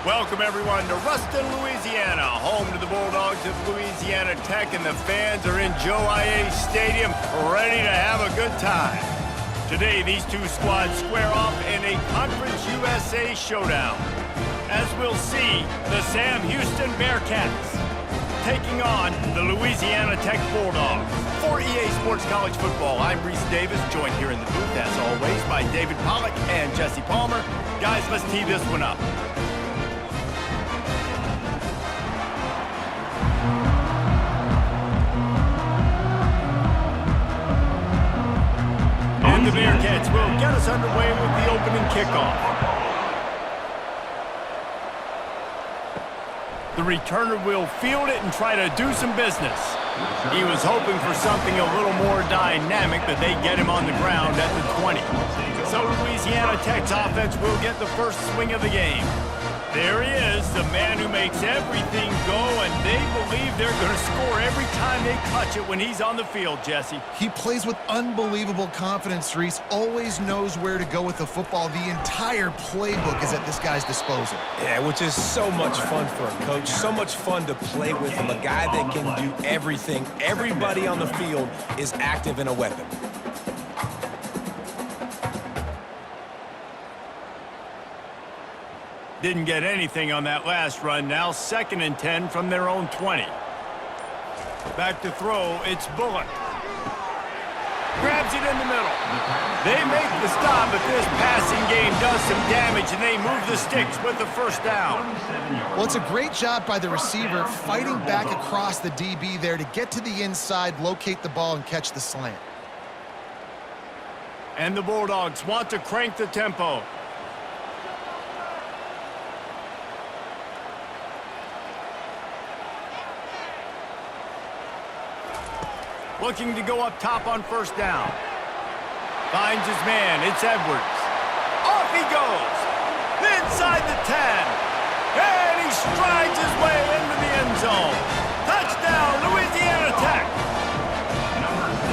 Welcome, everyone, to Ruston, Louisiana, home to the Bulldogs of Louisiana Tech, and the fans are in Joe I.A. Stadium ready to have a good time. Today, these two squads square off in a Conference USA showdown. As we'll see, the Sam Houston Bearkats taking on the Louisiana Tech Bulldogs. For EA Sports College Football, I'm Reese Davis, joined here in the booth, as always, by David Pollack and Jesse Palmer. Guys, let's tee this one up. And the Bearkats will get us underway with the opening kickoff. The returner will field it and try to do some business. He was hoping for something a little more dynamic, but they get him on the ground at the 20. So Louisiana Tech's offense will get the first swing of the game. There he is, the man who makes everything go, and they believe they're going to score every time they touch it when he's on the field, Jesse. He plays with unbelievable confidence, Reese. Always knows where to go with the football. The entire playbook is at this guy's disposal. Yeah, which is so much fun for a coach. So much fun to play with him. A guy that can do everything. Everybody on the field is active in a weapon. Didn't get anything on that last run. Now 2nd and 10 from their own 20. Back to throw, it's Bullock. Grabs it in the middle. They make the stop, but this passing game does some damage, and they move the sticks with the first down. Well, it's a great job by the receiver fighting back across the DB there to get to the inside, locate the ball, and catch the slant. And the Bulldogs want to crank the tempo. Looking to go up top on first down. Finds his man. It's Edwards. Off he goes. Inside the 10. And he strides his way into the end zone. Touchdown, Louisiana Tech.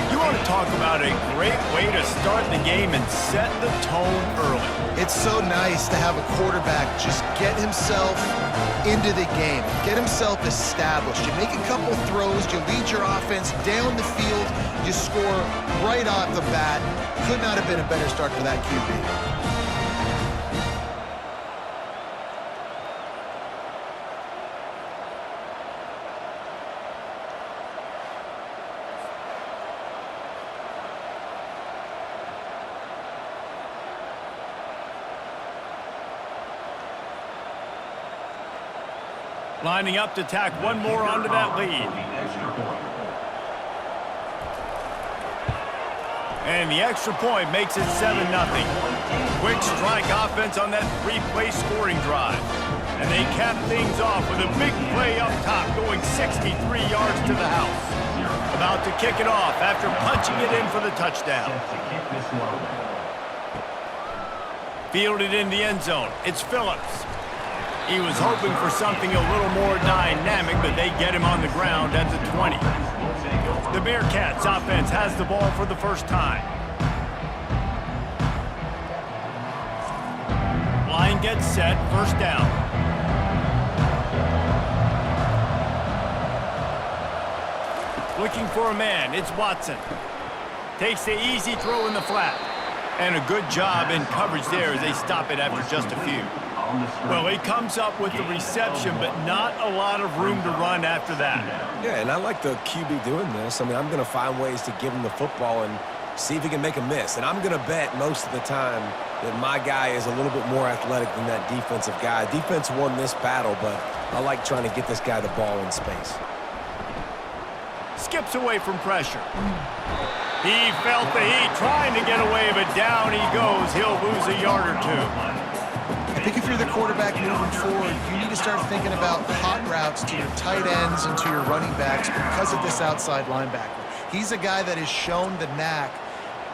You want to talk about a great way to start the game and set the tone early. It's so nice to have a quarterback just get himself into the game, get himself established. You make a couple throws, you lead your offense down the field, you score right off the bat. Could not have been a better start for that QB. Lining up to tack one more onto that lead. And the extra point makes it 7-0. Quick strike offense on that 3-play scoring drive. And they cap things off with a big play up top going 63 yards to the house. About to kick it off after punching it in for the touchdown. Fielded in the end zone. It's Phillips. He was hoping for something a little more dynamic, but they get him on the ground at the 20. The Bearkats offense has the ball for the first time. Line gets set, first down. Looking for a man, it's Watson. Takes the easy throw in the flat. And a good job in coverage there as they stop it after just a few. Well, he comes up with the reception, but not a lot of room to run after that. Yeah, and I like the QB doing this. I mean, I'm going to find ways to give him the football and see if he can make a miss. And I'm going to bet most of the time that my guy is a little bit more athletic than that defensive guy. Defense won this battle, but I like trying to get this guy the ball in space. Skips away from pressure. He felt the heat trying to get away, but down he goes. He'll lose a yard or two. I think if you're the quarterback moving forward, you need to start thinking about hot routes to your tight ends and to your running backs because of this outside linebacker. He's a guy that has shown the knack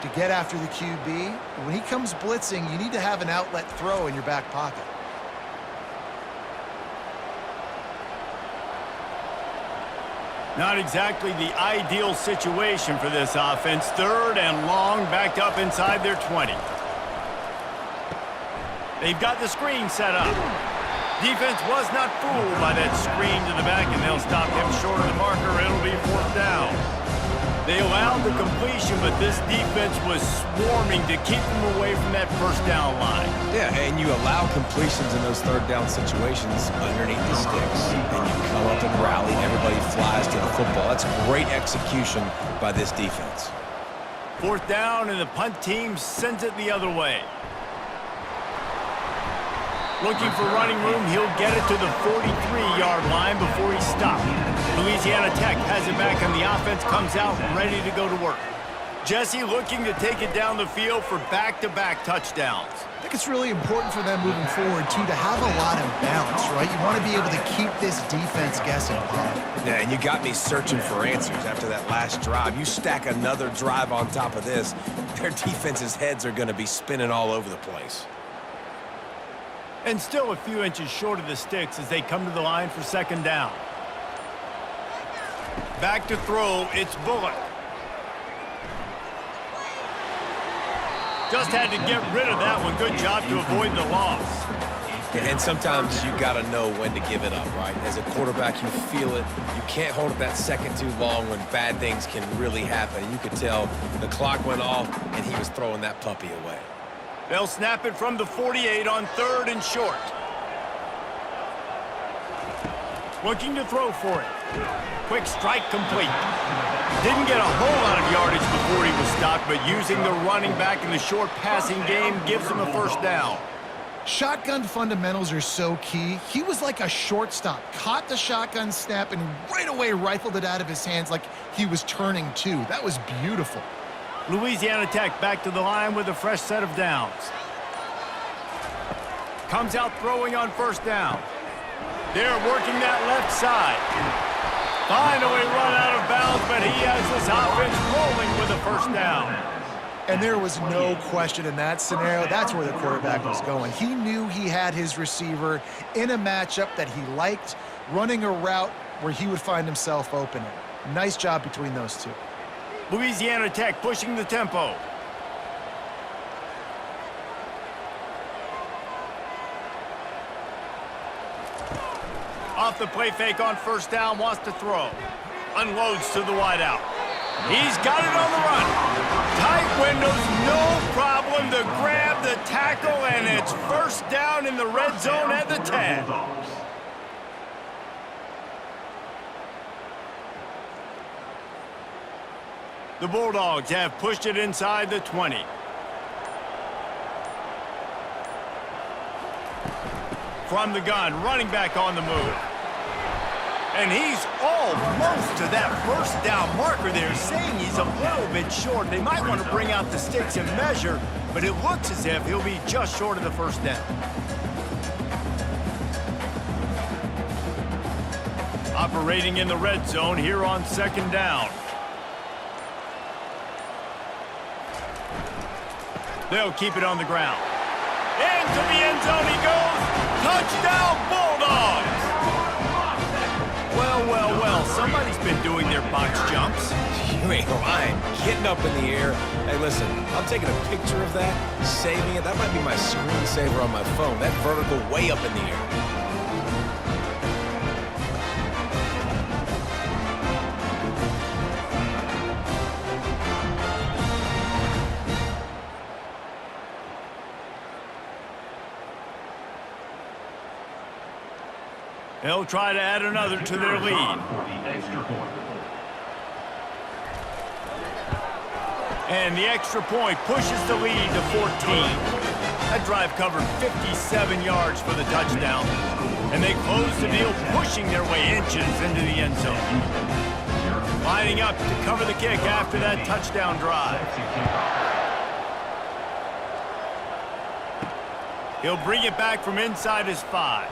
to get after the QB. When he comes blitzing, you need to have an outlet throw in your back pocket. Not exactly the ideal situation for this offense. 3rd and long, backed up inside their 20. They've got the screen set up. Defense was not fooled by that screen to the back, and they'll stop him short of the marker. It'll be 4th down. They allowed the completion, but this defense was swarming to keep them away from that 1st down line. Yeah, and you allow completions in those 3rd down situations underneath the sticks, and you come up and rally, and everybody flies to the football. That's great execution by this defense. 4th down, and the punt team sends it the other way. Looking for running room, he'll get it to the 43-yard line before he's stopped. Louisiana Tech has it back, and the offense comes out ready to go to work. Jesse looking to take it down the field for back-to-back touchdowns. I think it's really important for them moving forward, too, to have a lot of balance, right? You want to be able to keep this defense guessing. Yeah, and you got me searching for answers after that last drive. You stack another drive on top of this, their defense's heads are going to be spinning all over the place. And still a few inches short of the sticks as they come to the line for 2nd down. Back to throw, it's Bullock. Just had to get rid of that one. Good job to avoid the loss. And sometimes you got to know when to give it up, right? As a quarterback, you feel it. You can't hold it that second too long when bad things can really happen. You could tell the clock went off, and he was throwing that puppy away. They'll snap it from the 48 on 3rd and short. Looking to throw for it. Quick strike complete. Didn't get a whole lot of yardage before he was stopped, but using the running back in the short passing game gives him a 1st down. Shotgun fundamentals are so key. He was like a shortstop. Caught the shotgun snap and right away rifled it out of his hands like he was turning 2. That was beautiful. Louisiana Tech back to the line with a fresh set of downs. Comes out throwing on 1st down. They're working that left side. Finally run out of bounds, but he has this offense rolling with a 1st down. And there was no question in that scenario. That's where the quarterback was going. He knew he had his receiver in a matchup that he liked, running a route where he would find himself open. Nice job between those two. Louisiana Tech pushing the tempo. Off the play fake on 1st down, wants to throw. Unloads to the wideout. He's got it on the run. Tight windows, no problem to grab the tackle, and it's 1st down in the red zone at the 10. The Bulldogs have pushed it inside the 20. From the gun, running back on the move. And he's almost to that 1st down marker there, saying he's a little bit short. They might want to bring out the sticks and measure, but it looks as if he'll be just short of the 1st down. Operating in the red zone here on 2nd down. They'll keep it on the ground. Into the end zone he goes. Touchdown, Bulldogs! Well, well, well, somebody's been doing their box jumps. You ain't lying. Getting up in the air. Hey, listen, I'm taking a picture of that, saving it. That might be my screensaver on my phone. That vertical way up in the air. They'll try to add another to their lead. And the extra point pushes the lead to 14. That drive covered 57 yards for the touchdown. And they close the deal, pushing their way inches into the end zone. Lining up to cover the kick after that touchdown drive. He'll bring it back from inside his 5.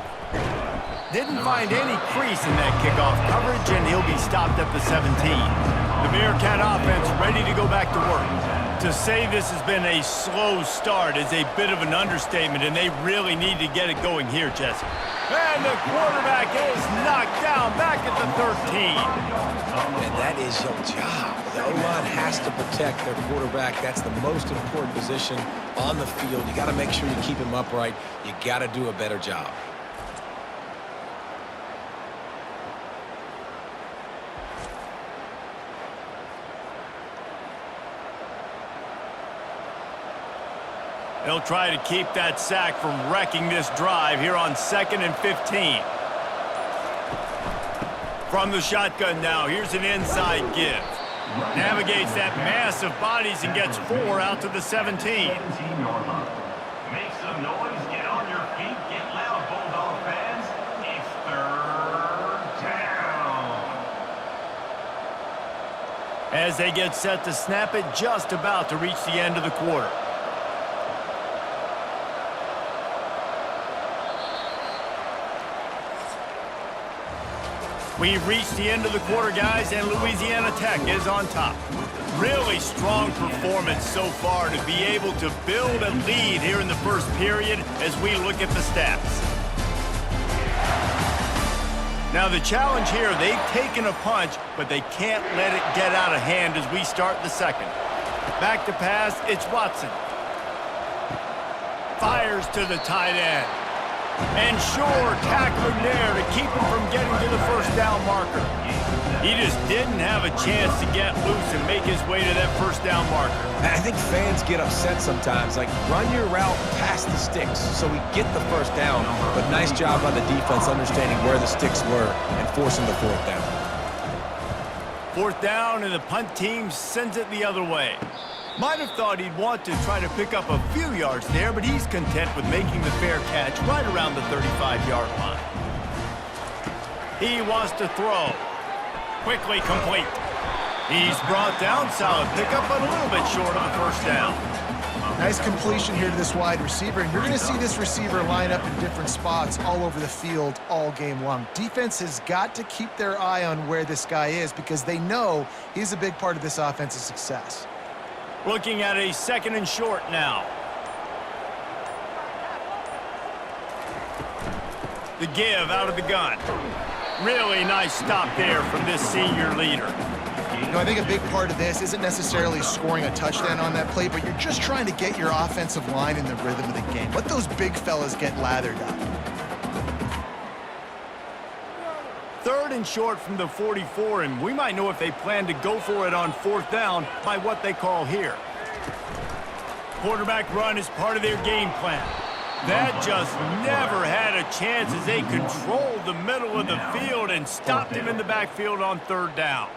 Didn't find any crease in that kickoff coverage, and he'll be stopped at the 17. The Bearcat offense ready to go back to work. To say this has been a slow start is a bit of an understatement, and they really need to get it going here, Jesse. And the quarterback is knocked down back at the 13. And that is your job. The O-line has to protect their quarterback. That's the most important position on the field. You got to make sure you keep him upright. You got to do a better job. They'll try to keep that sack from wrecking this drive here on 2nd and 15. From the shotgun now, here's an inside give. Navigates that mass of bodies and gets 4 out to the 17. Make some noise, get on your feet, get loud, Bulldog fans. It's 3rd down. As they get set to snap it, just about to reach the end of the quarter. We've reached the end of the quarter, guys, and Louisiana Tech is on top. Really strong performance so far to be able to build a lead here in the first period as we look at the stats. Now the challenge here, they've taken a punch, but they can't let it get out of hand as we start the second. Back to pass, it's Watson. Fires to the tight end. And sure, tackling there to keep him from getting to the first down marker. He just didn't have a chance to get loose and make his way to that first down marker. I think fans get upset sometimes, like run your route past the sticks so we get the first down, but nice job by the defense understanding where the sticks were and forcing the 4th down. 4th down, and the punt team sends it the other way. Might have thought he'd want to try to pick up a few yards there, but he's content with making the fair catch right around the 35-yard line. He wants to throw. Quickly complete. He's brought down, solid pickup, but a little bit short of the first down. Nice completion here to this wide receiver, and you're going to see this receiver line up in different spots all over the field all game long. Defense has got to keep their eye on where this guy is because they know he's a big part of this offense's success. Looking at a 2nd and short now. The give out of the gun. Really nice stop there from this senior leader. You know, I think a big part of this isn't necessarily scoring a touchdown on that play, but you're just trying to get your offensive line in the rhythm of the game. Let those big fellas get lathered up. 3rd and short from the 44, and we might know if they plan to go for it on 4th down by what they call here. Quarterback run is part of their game plan. That just never had a chance as they controlled the middle of the field and stopped him in the backfield on 3rd down.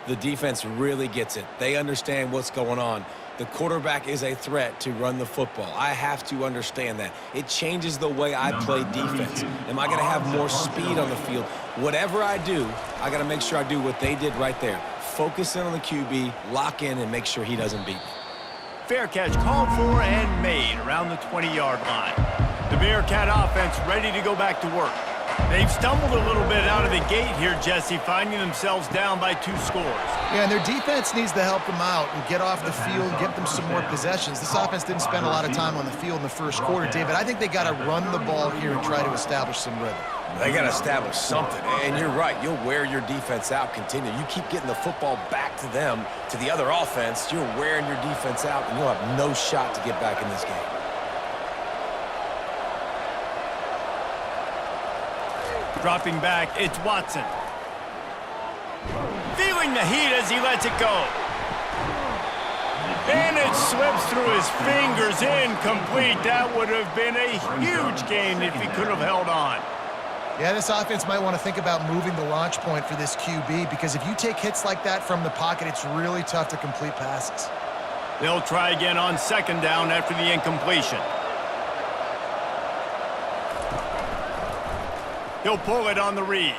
The defense really gets it. They understand what's going on. The quarterback is a threat to run the football. I have to understand that. It changes the way I play defense. Am I going to have more speed on the field? Whatever I do, I got to make sure I do what they did right there. Focus in on the QB, lock in, and make sure he doesn't beat me. Fair catch called for and made around the 20-yard line. The Bearcat offense ready to go back to work. They've stumbled a little bit out of the gate here, Jesse, finding themselves down by 2 scores. Yeah, and their defense needs to help them out and get off the field, get them some more possessions. This offense didn't spend a lot of time on the field in the first quarter, David. I think they got to run the ball here and try to establish some rhythm. They got to establish something, and you're right. You'll wear your defense out, continue. You keep getting the football back to them, to the other offense, you're wearing your defense out, and you'll have no shot to get back in this game. Dropping back, it's Watson. Feeling the heat as he lets it go. And it slips through his fingers, incomplete. That would have been a huge gain if he could have held on. Yeah, this offense might want to think about moving the launch point for this QB because if you take hits like that from the pocket, it's really tough to complete passes. They'll try again on 2nd down after the incompletion. He'll pull it on the read.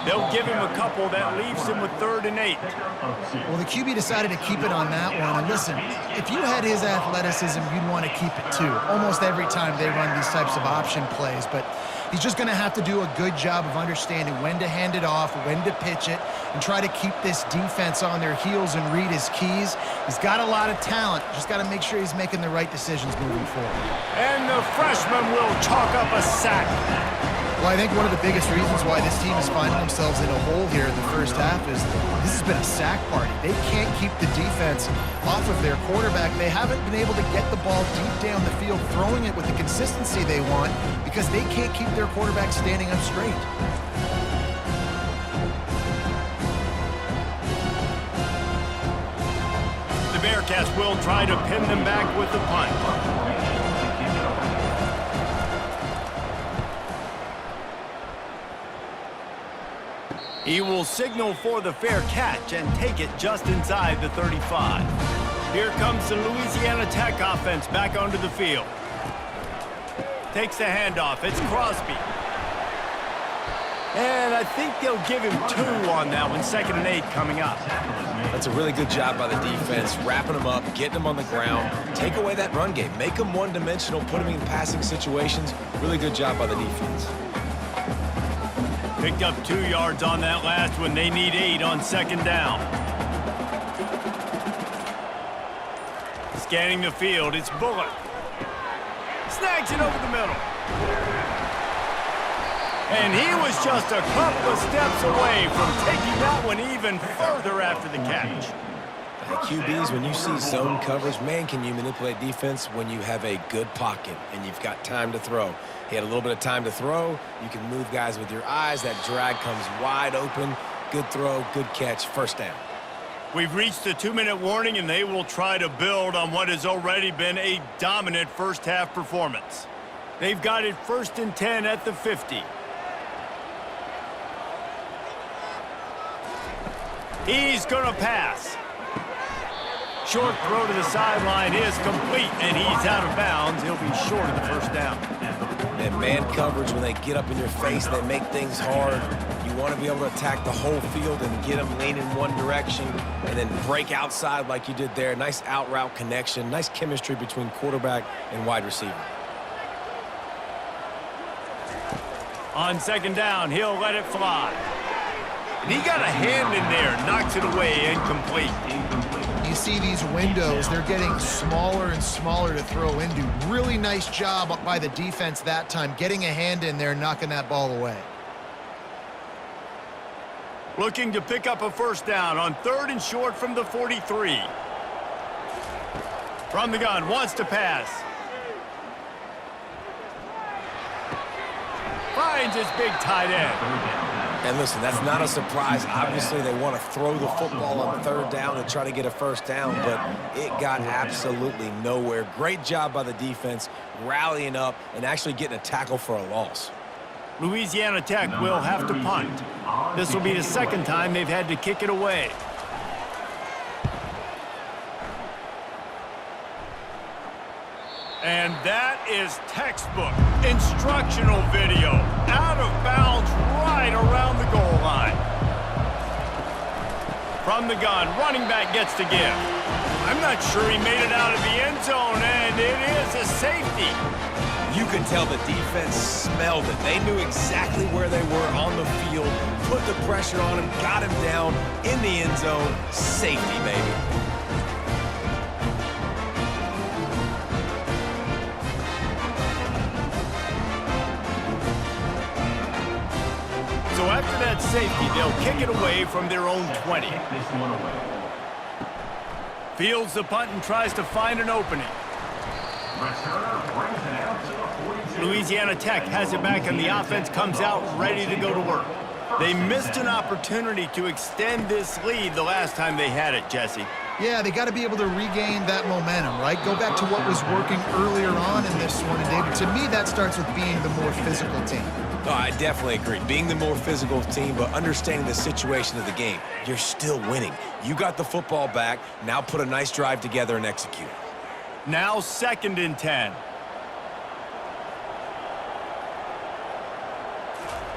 They'll give him a couple that leaves him with 3rd and 8. Well, the QB decided to keep it on that one. And listen, if you had his athleticism, you'd want to keep it too. Almost every time they run these types of option plays. But he's just going to have to do a good job of understanding when to hand it off, when to pitch it, and try to keep this defense on their heels and read his keys. He's got a lot of talent. Just got to make sure he's making the right decisions moving forward. And the freshman will chalk up a sack. Well, I think one of the biggest reasons why this team is finding themselves in a hole here in the first half is this has been a sack party. They can't keep the defense off of their quarterback. They haven't been able to get the ball deep down the field, throwing it with the consistency they want because they can't keep their quarterback standing up straight. Bearcats will try to pin them back with the punt. He will signal for the fair catch and take it just inside the 35. Here comes the Louisiana Tech offense back onto the field. Takes the handoff. It's Crosby. And I think they'll give him 2 on that one. 2nd and 8 coming up. That's a really good job by the defense, wrapping them up, getting them on the ground. Take away that run game. Make them one-dimensional, put them in passing situations. Really good job by the defense. Picked up 2 yards on that last one. They need 8 on 2nd down. Scanning the field, it's Bullock. Snags it over the middle. And he was just a couple of steps away from taking that one even further after the catch. QBs, when you see zone coverage, man, can you manipulate defense when you have a good pocket and you've got time to throw. He had a little bit of time to throw. You can move guys with your eyes. That drag comes wide open. Good throw, good catch, 1st down. We've reached the 2-minute warning, and they will try to build on what has already been a dominant first-half performance. They've got it 1st and 10 at the 50. He's going to pass. Short throw to the sideline is complete, and he's out of bounds. He'll be short of the 1st down. And man coverage, when they get up in your face, they make things hard. You want to be able to attack the whole field and get them leaning one direction and then break outside like you did there. Nice out route connection, nice chemistry between quarterback and wide receiver. On 2nd down, he'll let it fly. And he got a hand in there, knocks it away, incomplete. You see these windows, they're getting smaller and smaller to throw into. Really nice job by the defense that time, getting a hand in there, knocking that ball away. Looking to pick up a 1st down on 3rd and short from the 43. From the gun, wants to pass. Finds his big tight end. And listen, that's not a surprise. Obviously, they want to throw the football on 3rd down and try to get a 1st down, but it got absolutely nowhere. Great job by the defense, rallying up and actually getting a tackle for a loss. Louisiana Tech will have to punt. This will be the 2nd time they've had to kick it away. And that is textbook instructional video. Out of bounds right around the goal line. From the gun, running back gets to give. I'm not sure he made it out of the end zone, and it is a safety. You can tell the defense smelled it. They knew exactly where they were on the field, put the pressure on him, got him down in the end zone. Safety, baby. So after that safety, they'll kick it away from their own 20. Fields the punt and tries to find an opening. Louisiana Tech has it back, and the offense comes out ready to go to work. They missed an opportunity to extend this lead the last time they had it, Jesse. Yeah, they got to be able to regain that momentum, right? Go back to what was working earlier on in this one. And David, to me, that starts with being the more physical team. Oh, I definitely agree. Being the more physical team, but understanding the situation of the game. You're still winning. You got the football back. Now put a nice drive together and execute. Now 2nd and 10.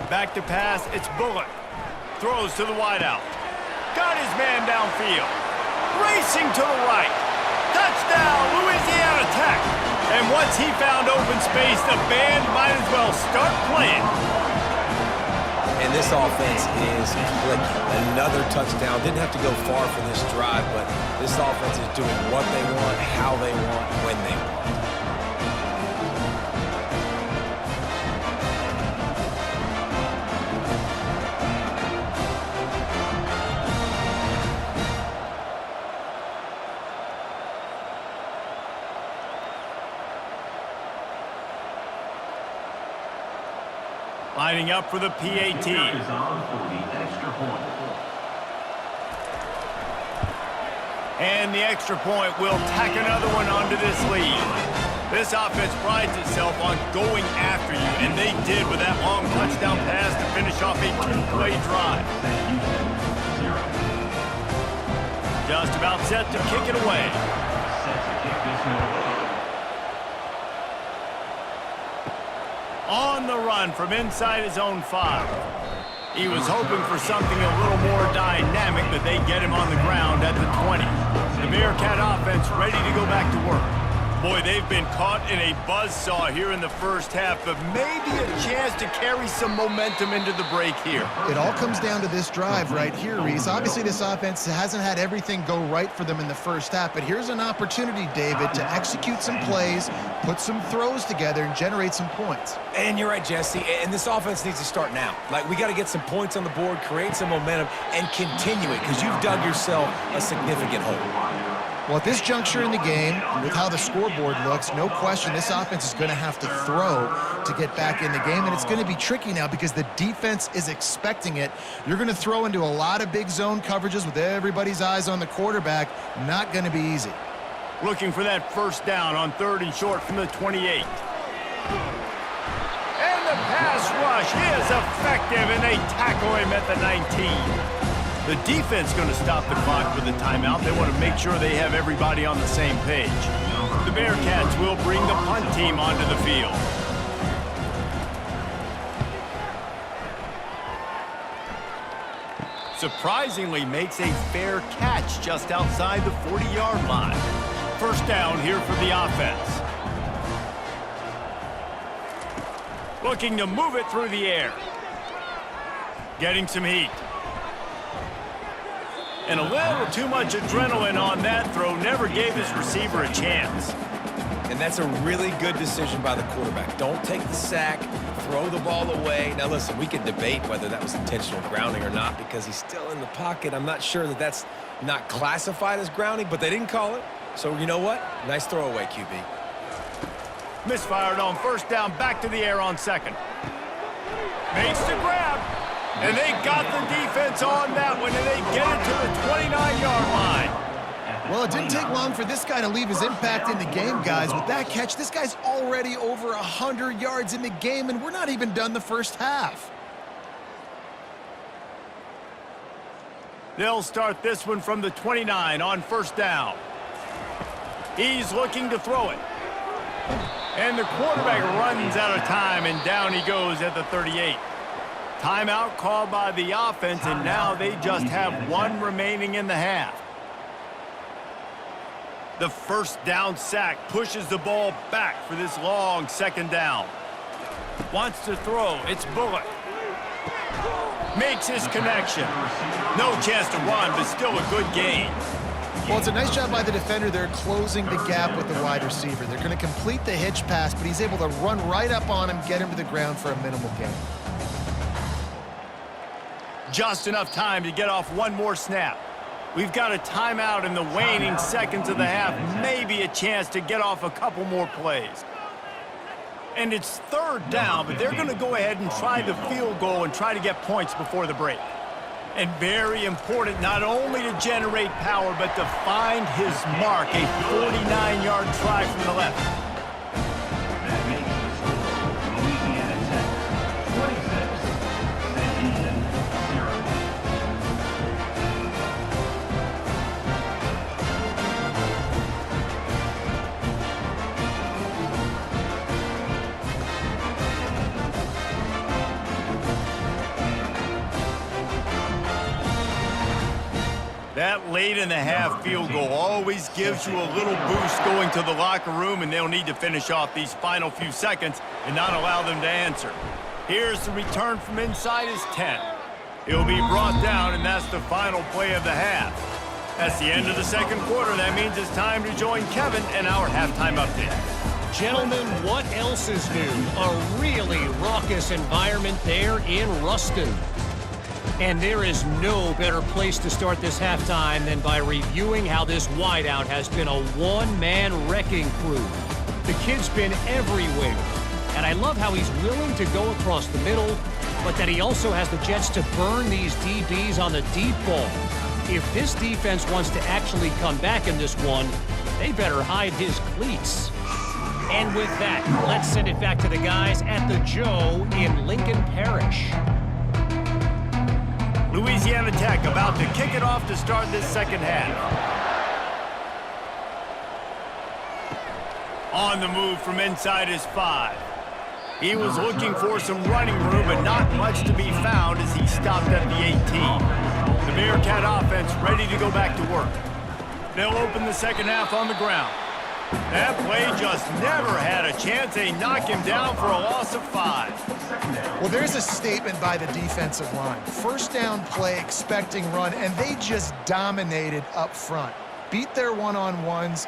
Back to pass, it's Bullock. Throws to the wideout. Got his man downfield. Racing to the right. Touchdown, Louisiana Tech. And once he found open space, the band might as well start playing. And this offense is clicking. Another touchdown. Didn't have to go far for this drive, but this offense is doing what they want, how they want, when they want. Lining up for the PAT. And the extra point will tack another one onto this lead. This offense prides itself on going after you, and they did with that long touchdown pass to finish off a two-play drive. Just about set to kick it away. On the run from inside his own 5. He was hoping for something a little more dynamic, but they get him on the ground at the 20. The Bearcat offense ready to go back to work. Boy, they've been caught in a buzzsaw here in the first half, but maybe a chance to carry some momentum into the break here. It all comes down to this drive right here, Reese. Obviously, this offense hasn't had everything go right for them in the first half, but here's an opportunity, David, to execute some plays, put some throws together, and generate some points. And you're right, Jesse, and this offense needs to start now. Like, we got to get some points on the board, create some momentum, and continue it, because you've dug yourself a significant hole. Well, at this juncture in the game, with how the scoreboard looks, no question this offense is going to have to throw to get back in the game, and it's going to be tricky now because the defense is expecting it. You're going to throw into a lot of big zone coverages with everybody's eyes on the quarterback. Not going to be easy. Looking for that first down on 3rd and short from the 28. And the pass rush is effective, and they tackle him at the 19. The defense going to stop the clock with a timeout. They want to make sure they have everybody on the same page. The Bearcats will bring the punt team onto the field. Surprisingly makes a fair catch just outside the 40-yard line. First down here for the offense. Looking to move it through the air. Getting some heat. And a little too much adrenaline on that throw. Never gave his receiver a chance. And that's a really good decision by the quarterback. Don't take the sack, throw the ball away. Now, listen, we can debate whether that was intentional grounding or not because he's still in the pocket. I'm not sure that that's not classified as grounding, but they didn't call it. So, you know what? Nice throwaway, QB. Misfired on first down, back to the air on 2nd. Makes the grab. And they got the defense on that one, and they get it to the 29-yard line. Well, it didn't take long for this guy to leave his impact in the game, guys. With that catch, this guy's already over 100 yards in the game, and we're not even done the first half. They'll start this one from the 29 on first down. He's looking to throw it. And the quarterback runs out of time, and down he goes at the 38. Timeout called by the offense, and now they just have one remaining in the half. The first down sack pushes the ball back for this long 2nd down. Wants to throw. It's Bullock. Makes his connection. No chance to run, but still a good gain. Well, it's a nice job by the defender. They're closing the gap with the wide receiver. They're going to complete the hitch pass, but he's able to run right up on him, get him to the ground for a minimal gain. Just enough time to get off one more snap. We've got a timeout in the waning seconds of the half. Maybe a chance to get off a couple more plays. And it's 3rd down, but they're going to go ahead and try the field goal and try to get points before the break. And very important, not only to generate power, but to find his mark, a 49-yard try from the left. That makes the score Louisiana Tech 26, Sam Houston 0. That late in the half field goal always gives you a little boost going to the locker room, and they'll need to finish off these final few seconds and not allow them to answer. Here's the return from inside his 10. He'll be brought down, and that's the final play of the half. That's the end of the 2nd quarter. That means it's time to join Kevin and our halftime update. Gentlemen, what else is new? A really raucous environment there in Ruston. And there is no better place to start this halftime than by reviewing how this wideout has been a one-man wrecking crew. The kid's been everywhere, and I love how he's willing to go across the middle, but that he also has the jets to burn these DBs on the deep ball. If this defense wants to actually come back in this one, they better hide his cleats. And with that, let's send it back to the guys at the Joe in Lincoln Parish. Louisiana Tech about to kick it off to start this second half. On the move from inside his 5. He was looking for some running room, but not much to be found as he stopped at the 18. The Bearcat offense ready to go back to work. They'll open the second half on the ground. That play just never had a chance. They knock him down for a loss of 5. Well, there's a statement by the defensive line. First down play, expecting run, and they just dominated up front. Beat their one-on-ones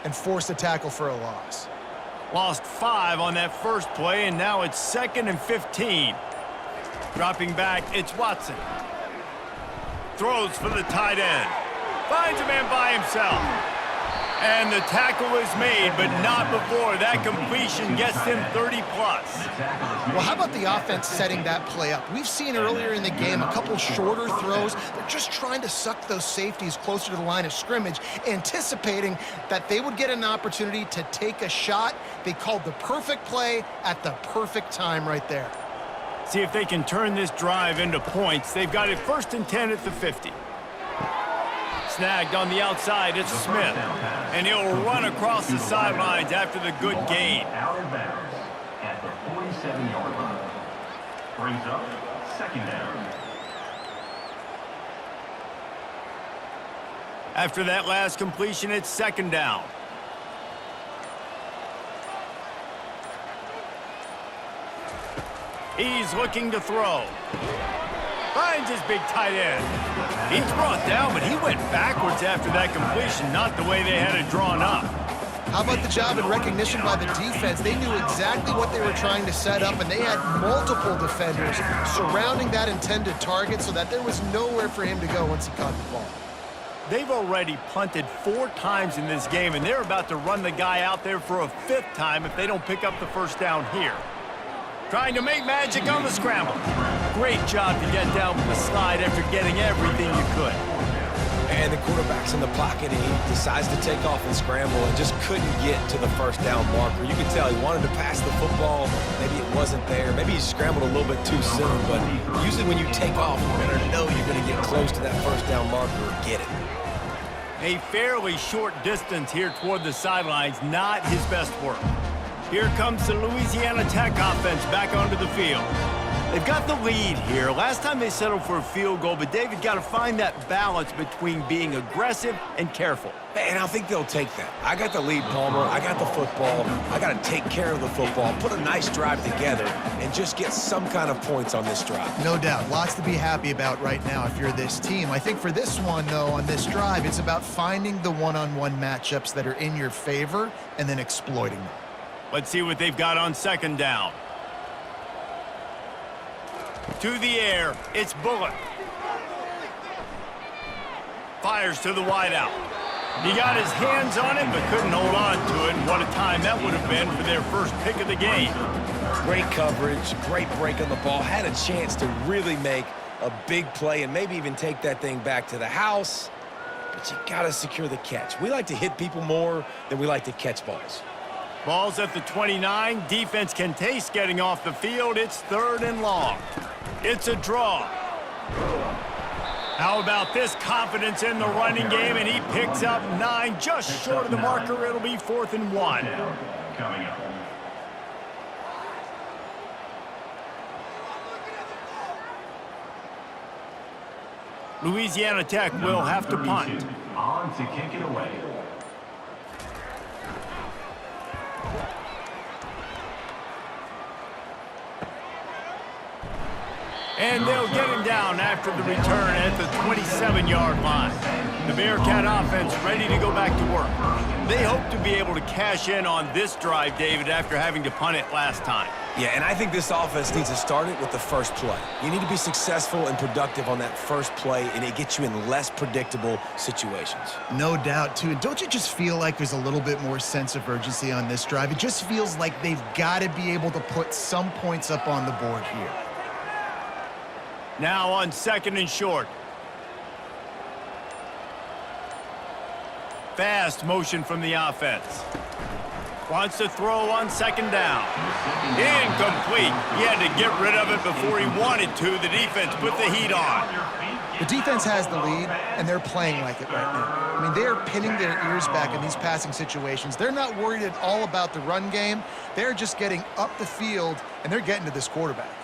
and forced a tackle for a loss. Lost 5 on that first play, and now it's 2nd and 15. Dropping back, it's Watson. Throws for the tight end. Finds a man by himself. And the tackle is made, but not before that completion gets him 30+. Well, how about the offense setting that play up? We've seen earlier in the game a couple shorter throws. They're just trying to suck those safeties closer to the line of scrimmage, anticipating that they would get an opportunity to take a shot. They called the perfect play at the perfect time right there. See if they can turn this drive into points. They've got it 1st and 10 at the 50. Snagged on the outside, it's Smith. And he'll run across the sidelines after the good gain. Out of bounds at the 47-yard line. Brings up 2nd down. After that last completion, it's 2nd down. He's looking to throw. Finds his big tight end. He's brought down, but he went backwards after that completion, not the way they had it drawn up. How about the job and recognition by the defense? They knew exactly what they were trying to set up, and they had multiple defenders surrounding that intended target so that there was nowhere for him to go once he caught the ball. They've already punted 4 times in this game, and they're about to run the guy out there for a 5th time if they don't pick up the first down here. Trying to make magic on the scramble. Great job to get down with the slide after getting everything you could. And the quarterback's in the pocket, and he decides to take off and scramble and just couldn't get to the first down marker. You could tell he wanted to pass the football. Maybe it wasn't there. Maybe he scrambled a little bit too soon. But usually when you take off, you're going to know you're going to get close to that first down marker or get it. A fairly short distance here toward the sidelines, not his best work. Here comes the Louisiana Tech offense back onto the field. They've got the lead here. Last time they settled for a field goal, but David got to find that balance between being aggressive and careful. And I think they'll take that. I got the lead, Palmer. I got the football. I got to take care of the football, put a nice drive together, and just get some kind of points on this drive. No doubt. Lots to be happy about right now if you're this team. I think for this one, though, on this drive, it's about finding the one-on-one matchups that are in your favor and then exploiting them. Let's see what they've got on 2nd down. To the air, it's Bullock. Fires to the wideout. He got his hands on it, but couldn't hold on to it. And what a time that would have been for their first pick of the game. Great coverage, great break on the ball. Had a chance to really make a big play and maybe even take that thing back to the house. But you got to secure the catch. We like to hit people more than we like to catch balls. Ball's at the 29. Defense can taste getting off the field. It's 3rd and long. It's a draw. How about this confidence in the running game? And he picks up 9, just short of the marker. It'll be 4th and 1. Coming up. Louisiana Tech will have to punt. On to kick it away. And they'll get him down after the return at the 27-yard line. The Bearcat offense ready to go back to work. They hope to be able to cash in on this drive, David, after having to punt it last time. Yeah, and I think this offense needs to start it with the first play. You need to be successful and productive on that first play, and it gets you in less predictable situations. No doubt, too. And don't you just feel like there's a little bit more sense of urgency on this drive? It just feels like they've got to be able to put some points up on the board here. Now on 2nd and short. fast motion from the offense. Wants to throw on second down. Incomplete. He had to get rid of it before he wanted to. The defense put the heat on. The defense has the lead, and they're playing like it right now. I mean, they are pinning their ears back in these passing situations. They're not worried at all about the run game. They're just getting up the field, and they're getting to this quarterback.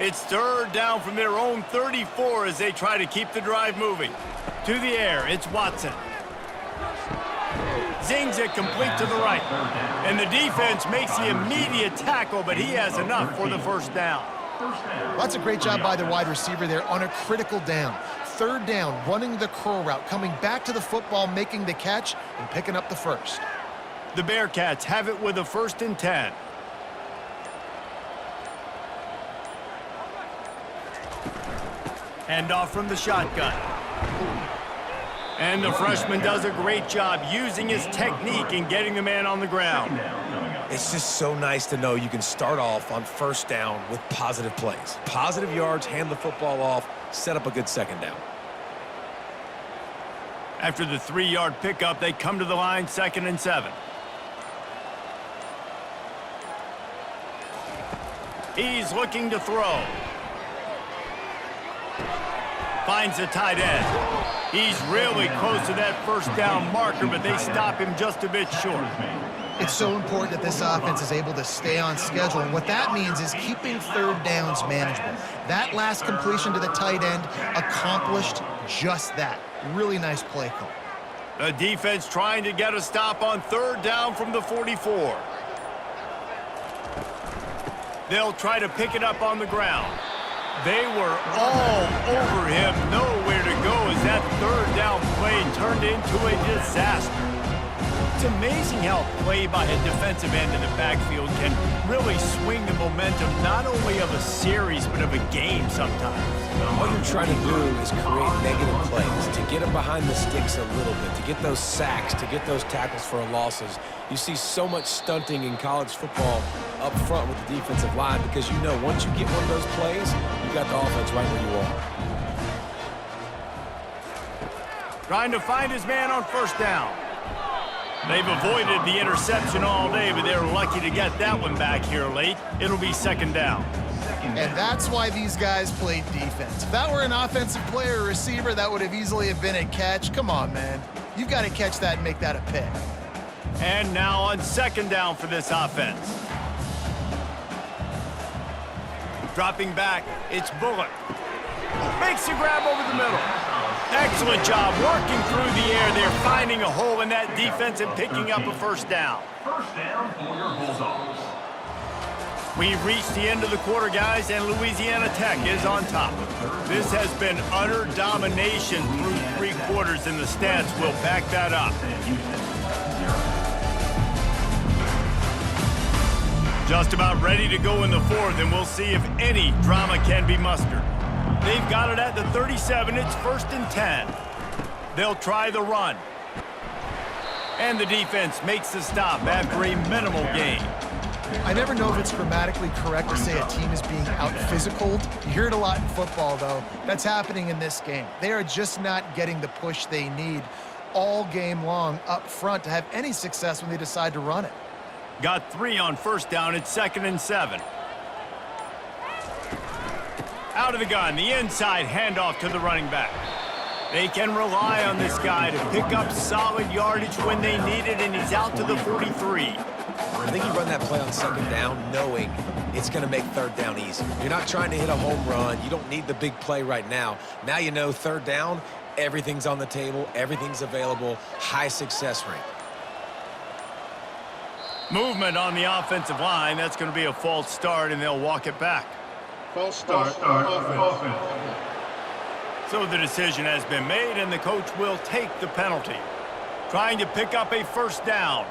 It's third down from their own 34 as they try to keep the drive moving. To the air, it's Watson. Zings it complete to the right. And the defense makes the immediate tackle, but he has enough for the first down. Well, that's a great job by the wide receiver there on a critical down. Third down, running the curl route, coming back to the football, making the catch, and picking up the first. The Bearcats have it with a 1st and 10. Hand off from the shotgun. And the freshman does a great job using his technique and getting the man on the ground. It's just so nice to know you can start off on first down with positive plays. Positive yards, hand the football off, set up a good second down. After the 3-yard pickup, they come to the line, 2nd and 7. He's looking to throw. Finds the tight end. He's really close to that first down marker, but they stop him just a bit short. It's so important that this offense is able to stay on schedule, and what that means is keeping third downs manageable. That last completion to the tight end accomplished just that. Really nice play call. The defense trying to get a stop on third down from the 44. They'll try to pick it up on the ground. They were all over him, nowhere to go as that third down play turned into a disaster. It's amazing how play by a defensive end in the backfield can really swing the momentum not only of a series but of a game sometimes. What you're trying to do is create negative plays, to get them behind the sticks a little bit, to get those sacks, to get those tackles for losses. You see so much stunting in college football up front with the defensive line because you know once you get one of those plays, you got the offense right where you are. Trying to find his man on first down. They've avoided the interception all day, but they're lucky to get that one back here late. It'll be 2nd down. And that's why these guys play defense. If that were an offensive player or receiver, that would have easily have been a catch. Come on, man. You've got to catch that and make that a pick. And now on 2nd down for this offense. Dropping back, it's Bullock. Makes the grab over the middle. Excellent job working through the air. They're finding a hole in that defense and picking up a first down. First down for your Bulldogs. We've reached the end of the quarter, guys, and Louisiana Tech is on top. This has been utter domination through 3 quarters, and the stats will back that up. Just about ready to go in the 4th, and we'll see if any drama can be mustered. They've got it at the 37. It's 1st and 10. They'll try the run. And the defense makes the stop after a minimal gain. I never know if it's grammatically correct to say a team is being out-physicaled. You hear it a lot in football, though. That's happening in this game. They are just not getting the push they need all game long up front to have any success when they decide to run it. Got 3 on first down. It's 2nd and 7. Out of the gun, the inside handoff to the running back. They can rely on this guy to pick up solid yardage when they need it, and he's out to the 43. I think you run that play on 2nd down knowing it's going to make 3rd down easy. You're not trying to hit a home run. You don't need the big play right now. Now you know 3rd down, everything's on the table, everything's available, high success rate. Movement on the offensive line. That's going to be a false start, and they'll walk it back. False start offense. So the decision has been made, and the coach will take the penalty. Trying to pick up a first down.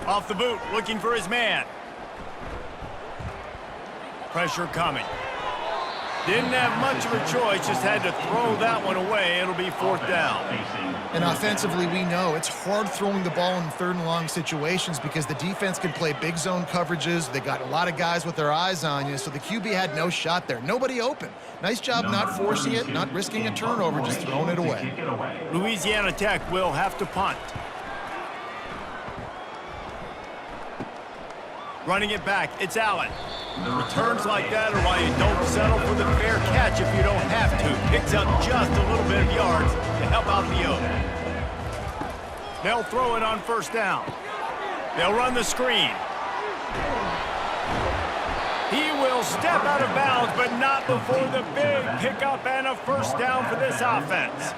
Off the boot, looking for his man. Pressure coming. Didn't have much of a choice, just had to throw that one away. It'll be 4th down. And offensively, we know it's hard throwing the ball in 3rd and long situations because the defense can play big zone coverages. They got a lot of guys with their eyes on you, so the QB had no shot there. Nobody open. Nice job not forcing it, not risking a turnover, just throwing it away. Louisiana Tech will have to punt. Running it back, it's Allen. Returns like that are why you don't settle for the fair catch if you don't have to. Picks up just a little bit of yards to help out the O. They'll throw it on 1st down. They'll run the screen. He will step out of bounds, but not before the big pickup and a 1st down for this offense.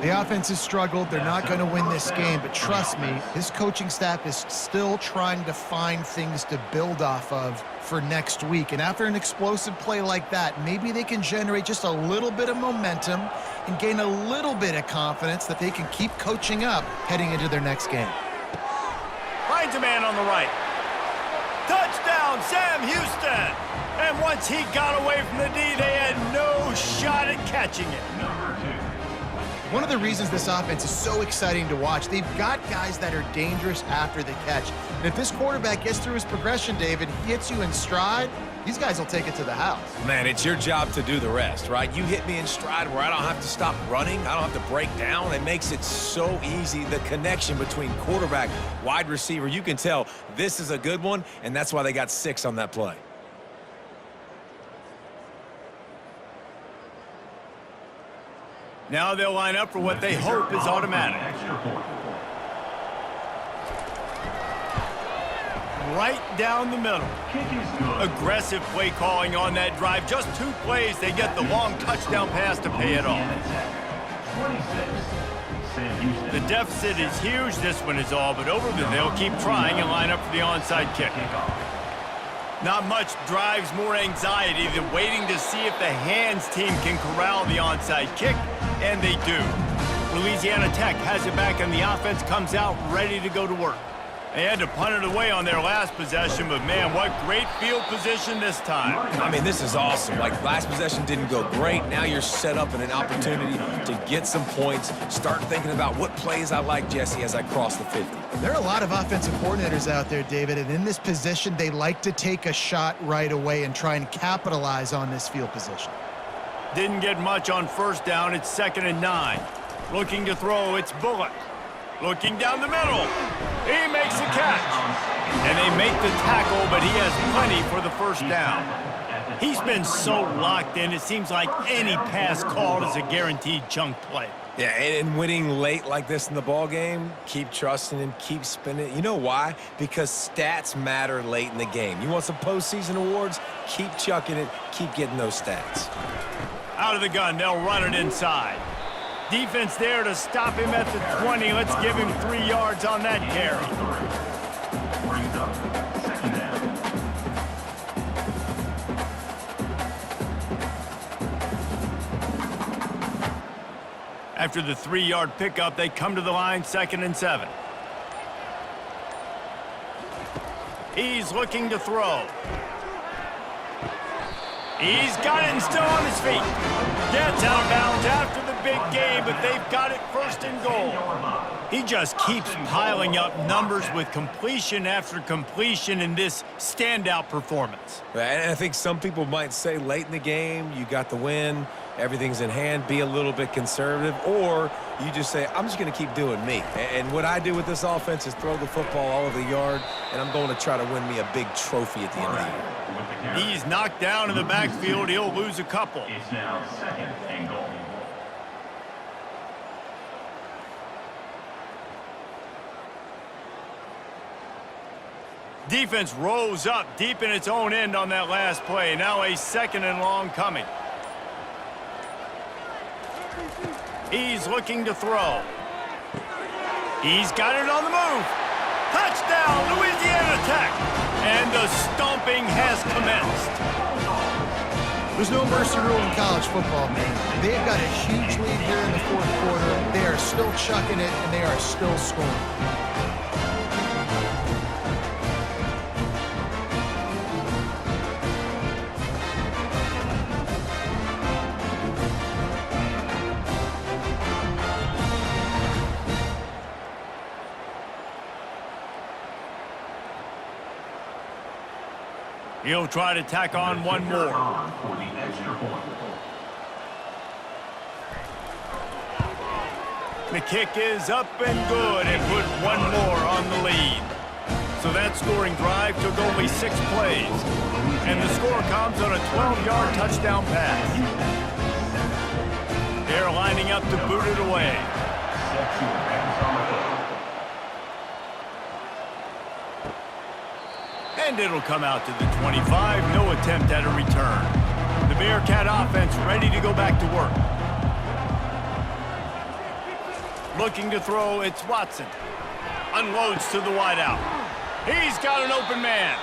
The offense has struggled. They're not going to win this game, but trust me, his coaching staff is still trying to find things to build off of for next week. And after an explosive play like that, maybe they can generate just a little bit of momentum and gain a little bit of confidence that they can keep coaching up heading into their next game. Finds a man on the right. Touchdown, Sam Houston! And once he got away from the D, they had no shot at catching it. One of the reasons this offense is so exciting to watch, they've got guys that are dangerous after the catch. And if this quarterback gets through his progression, David, he hits you in stride, these guys will take it to the house. Man, it's your job to do the rest, right? You hit me in stride where I don't have to stop running. I don't have to break down. It makes it so easy. The connection between quarterback, wide receiver, you can tell this is a good one, and that's why they got 6 on that play. Now they'll line up for what they hope is automatic. Right down the middle. Aggressive play calling on that drive. Just 2 plays, they get the long touchdown pass to pay it off. The deficit is huge. This one is all but over, but they'll keep trying and line up for the onside kick. Not much drives more anxiety than waiting to see if the hands team can corral the onside kick, and they do. Louisiana Tech has it back, and the offense comes out ready to go to work. They had to punt it away on their last possession, but man, what great field position this time. I mean, this is awesome. Like, last possession didn't go great. Now you're set up in an opportunity to get some points. Start thinking about what plays I like, Jesse, as I cross the 50. There are a lot of offensive coordinators out there, David, and in this position, they like to take a shot right away and try and capitalize on this field position. Didn't get much on 1st down. It's 2nd and 9. Looking to throw, it's Bullock. Looking down the middle. He makes the catch. And they make the tackle, but he has plenty for the 1st down. He's been so locked in, it seems like any pass called is a guaranteed chunk play. Yeah, and winning late like this in the ball game, keep trusting and keep spinning. You know why? Because stats matter late in the game. You want some postseason awards? Keep chucking it. Keep getting those stats. Out of the gun, they'll run it inside. Defense there to stop him at the 20. Let's give him 3 yards on that carry. Brings up 2nd down. After the 3-yard pickup, they come to the line, 2nd and 7. He's looking to throw. He's got it and still on his feet. Gets out of bounds after the big game, but they've got it 1st and goal. He just keeps piling up numbers with completion after completion in this standout performance. And I think some people might say late in the game, you got the win, everything's in hand, be a little bit conservative, or you just say, I'm just going to keep doing me. And what I do with this offense is throw the football all over the yard, and I'm going to try to win me a big trophy at the end of the year. He's knocked down in the backfield. He'll lose a couple. It's now 2nd and goal. Defense rolls up deep in its own end on that last play. Now a 2nd and long coming. He's looking to throw. He's got it on the move. Touchdown, Louisiana Tech. And the stomping has commenced. There's no mercy rule in college football, man. They've got a huge lead here in the 4th quarter. They are still chucking it, and they are still scoring. He'll try to tack on one more. For the extra point. The kick is up and good and put one more on the lead. So that scoring drive took only 6 plays. And the score comes on a 12-yard touchdown pass. They're lining up to boot it away. And it'll come out to the 25. No attempt at a return. The Bearcat offense ready to go back to work. Looking to throw, it's Watson. Unloads to the wideout. He's got an open man.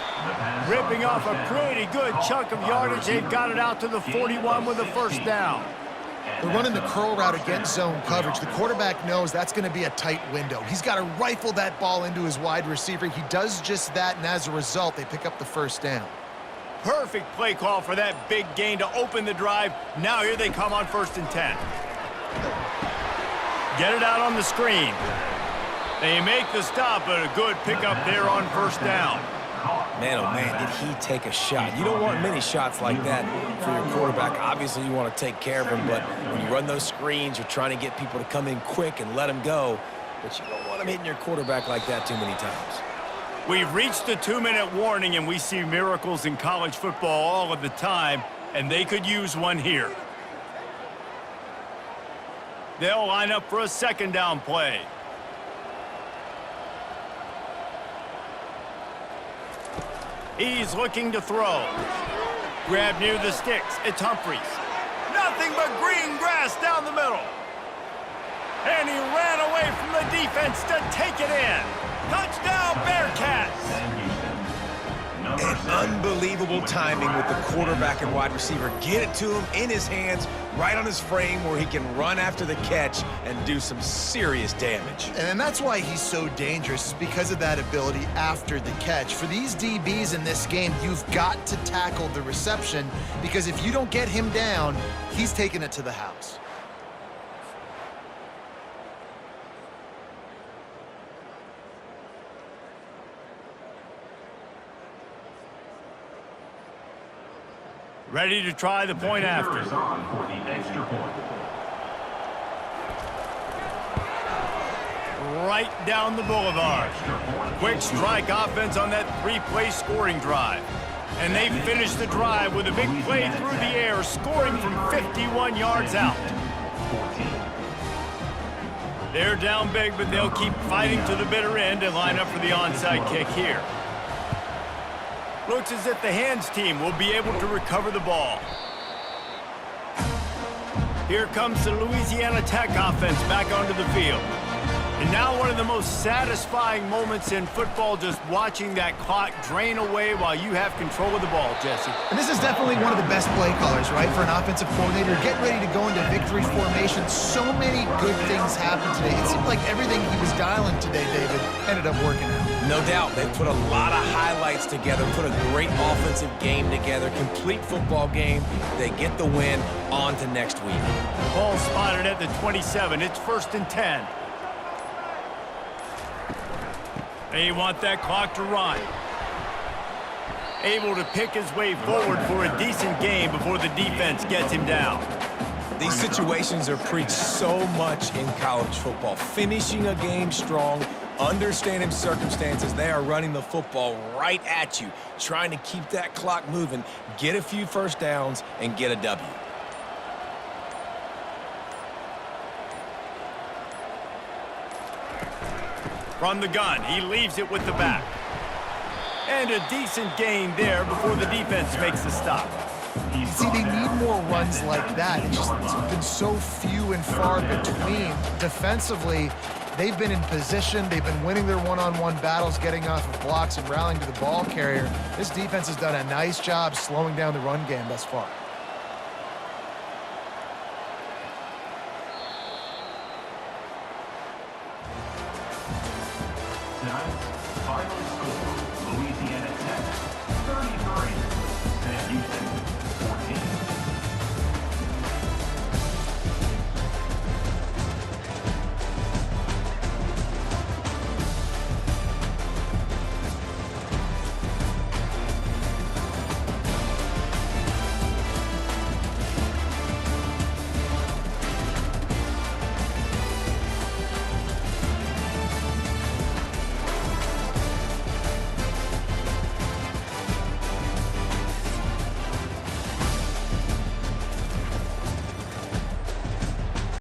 Ripping off a pretty good chunk of yardage. They've got it out to the 41 with a first down. They're running the curl route against zone coverage. The quarterback knows that's going to be a tight window. He's got to rifle that ball into his wide receiver. He does just that, and as a result, they pick up the first down. Perfect play call for that big gain to open the drive. Now here they come on 1st and 10. Get it out on the screen. They make the stop, but a good pickup there on 1st down. Man, oh man, did he take a shot. You don't want many shots like that for your quarterback. Obviously, you want to take care of him, but when you run those screens, you're trying to get people to come in quick and let him go. But you don't want him hitting your quarterback like that too many times. We've reached the 2-minute warning, and we see miracles in college football all of the time, and they could use one here. They'll line up for a 2nd down play. He's looking to throw. Grab near the sticks. It's Humphries. Nothing but green grass down the middle. And he ran away from the defense to take it in. Touchdown, Bearcats! And unbelievable timing with the quarterback and wide receiver. Get it to him in his hands, right on his frame where he can run after the catch and do some serious damage. And that's why he's so dangerous, is because of that ability after the catch. For these DBs in this game, you've got to tackle the reception, because if you don't get him down, he's taking it to the house. Ready to try the point after. Is on for the extra point. Right down the boulevard. Quick strike offense on that 3-play scoring drive. And they finish the drive with a big play through the air, scoring from 51 yards out. They're down big, but they'll keep fighting to the bitter end and line up for the onside kick here. Looks as if the hands team will be able to recover the ball. Here comes the Louisiana Tech offense back onto the field. And now one of the most satisfying moments in football, just watching that clock drain away while you have control of the ball, Jesse. And this is definitely one of the best play callers, right, for an offensive coordinator. Getting ready to go into victory formation. So many good things happened today. It seemed like everything he was dialing today, David, ended up working out. No doubt. They put a lot of highlights together, put a great offensive game together, complete football game. They get the win. On to next week. Ball spotted at the 27. It's 1st and 10. They want that clock to run. Able to pick his way forward for a decent game before the defense gets him down. These situations are preached so much in college football. Finishing a game strong, understanding circumstances. They are running the football right at you, trying to keep that clock moving, get a few first downs, and get a W. From the gun, he leaves it with the back. And a decent gain there before the defense makes the stop. You see, they need more runs like that. It's just been so few and far between. Defensively, they've been in position. They've been winning their one-on-one battles, getting off of blocks and rallying to the ball carrier. This defense has done a nice job slowing down the run game thus far.